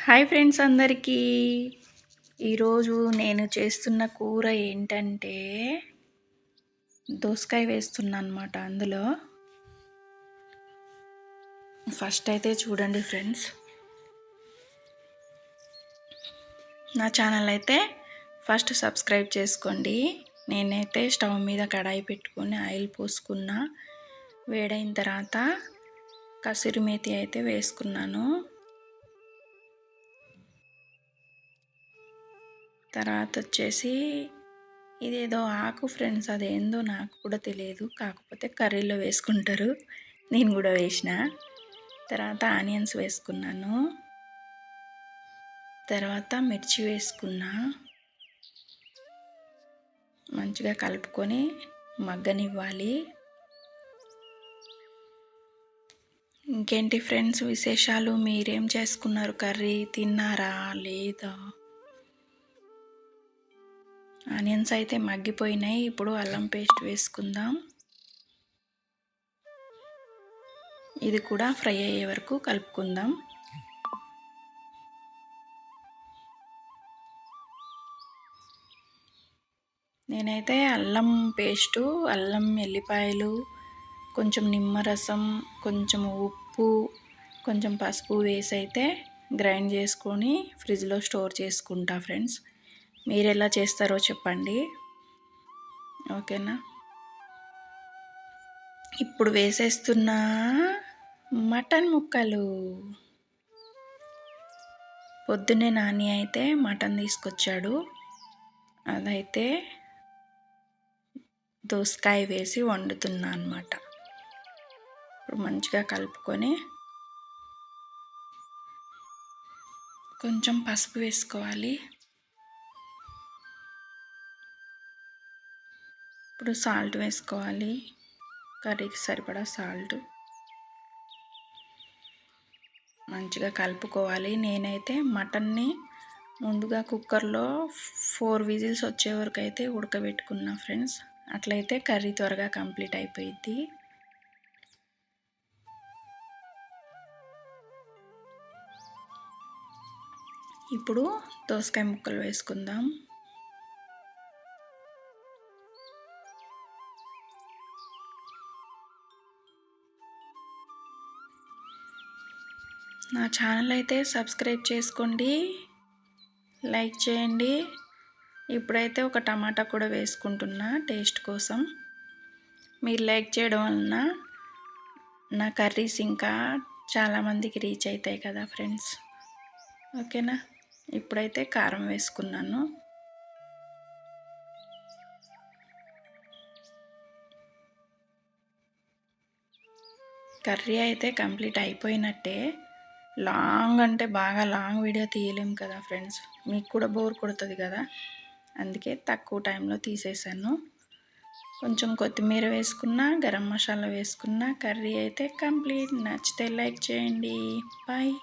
Hi friends అందరికీ. ఈరోజు నేను చేస్తున్న కూర ఏంటంటే దోసకాయ వేస్తున్నా అనమాట. అందులో ఫస్ట్ అయితే చూడండి ఫ్రెండ్స్, నా ఛానల్ అయితే ఫస్ట్ సబ్స్క్రైబ్ చేసుకోండి. నేనైతే స్టవ్ మీద కడాయి పెట్టుకొని ఆయిల్ పోసుకున్నా. వేడైన తర్వాత కసూరి మేతి అయితే వేసుకున్నాను. తర్వాత వచ్చేసి ఇదేదో ఆకు ఫ్రెండ్స్, అదేందో నాకు కూడా తెలియదు, కాకపోతే కర్రీలో వేసుకుంటారు. నేను కూడా వేసిన. తర్వాత ఆనియన్స్ వేసుకున్నాను. తర్వాత మిర్చి వేసుకున్నా. మంచిగా కలుపుకొని మగ్గనివ్వాలి. ఇంకేంటి ఫ్రెండ్స్ విశేషాలు? మీరేం చేసుకున్నారు? కర్రీ తిన్నారా లేదా? ఆనియన్స్ అయితే మగ్గిపోయినాయి. ఇప్పుడు అల్లం పేస్ట్ వేసుకుందాం. ఇది కూడా ఫ్రై అయ్యే వరకు కలుపుకుందాం. నేనైతే అల్లం పేస్టు, అల్లం ఎల్లిపాయలు, కొంచెం నిమ్మరసం, కొంచెం ఉప్పు, కొంచెం పసుపు వేసి అయితే గ్రైండ్ చేసుకొని ఫ్రిడ్జ్లో స్టోర్ చేసుకుంటా ఫ్రెండ్స్. మీరు ఎలా చేస్తారో చెప్పండి, ఓకేనా? ఇప్పుడు వేసేస్తున్న మటన్ ముక్కలు. పొద్దున్నే నాని అయితే మటన్ తీసుకొచ్చాడు. అదైతే దోసకాయ వేసి వండుతున్నా అన్నమాట. ఇప్పుడు మంచిగా కలుపుకొని కొంచెం పసుపు వేసుకోవాలి. ఇప్పుడు సాల్ట్ వేసుకోవాలి, కర్రీకి సరిపడా సాల్ట్. మంచిగా కలుపుకోవాలి. నేనైతే మటన్ని ముందుగా కుక్కర్లో 4 విజిల్స్ వచ్చే వరకు అయితే ఉడకబెట్టుకున్నా ఫ్రెండ్స్. అట్లయితే కర్రీ త్వరగా కంప్లీట్ అయిపోయింది. ఇప్పుడు దోసకాయ ముక్కలు వేసుకుందాం. నా ఛానల్ అయితే సబ్స్క్రైబ్ చేసుకోండి, లైక్ చేయండి. ఇప్పుడైతే ఒక టమాటా కూడా వేసుకుంటున్నా టేస్ట్ కోసం. మీరు లైక్ చేయడం వలన నా కర్రీస్ ఇంకా చాలామందికి రీచ్ అవుతాయి కదా ఫ్రెండ్స్, ఓకేనా? ఇప్పుడైతే కారం వేసుకున్నాను. కర్రీ అయితే కంప్లీట్ అయిపోయినట్టే. లాంగ్ అంటే బాగా లాంగ్ వీడియో తీయలేము కదా ఫ్రెండ్స్, మీకు కూడా బోర్ కొడుతుంది కదా, అందుకే తక్కువ టైంలో తీసేసాను. కొంచెం కొత్తిమీర వేసుకున్నా, గరం మసాలా వేసుకున్నా. కర్రీ అయితే కంప్లీట్. నచ్చితే లైక్ చేయండి. బాయ్.